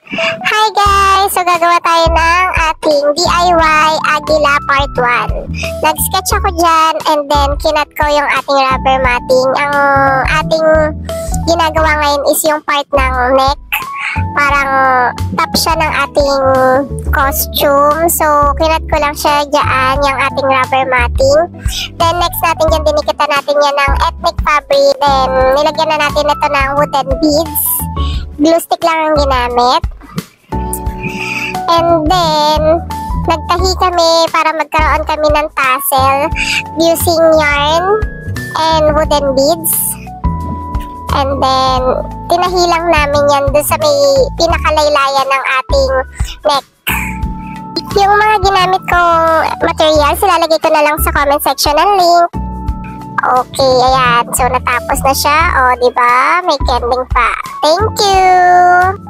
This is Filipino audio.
Hi guys! So gagawa tayo ng ating DIY Agila Part 1. Nag-sketch ako dyan and then kinat ko yung ating rubber matting. Ang ating ginagawa ngayon is yung part ng neck. Parang top siya ng ating costume. So kinat ko lang siya dyan, yung ating rubber matting. Then next natin dyan, dinikitan natin yan ng ethnic fabric. Then nilagyan na natin ito ng wooden beads. Glue stick lang ang ginamit. And then, nagtahi kami para magkaroon kami ng tassel using yarn and wooden beads. And then, tinahi lang namin yan doon sa may pinakalaylayan ng ating neck. Yung mga ginamit kong materials, ilalagay ko na lang sa comment section ng link. Okay, ayan. So, natapos na siya. O, diba? May kending pa. Thank you!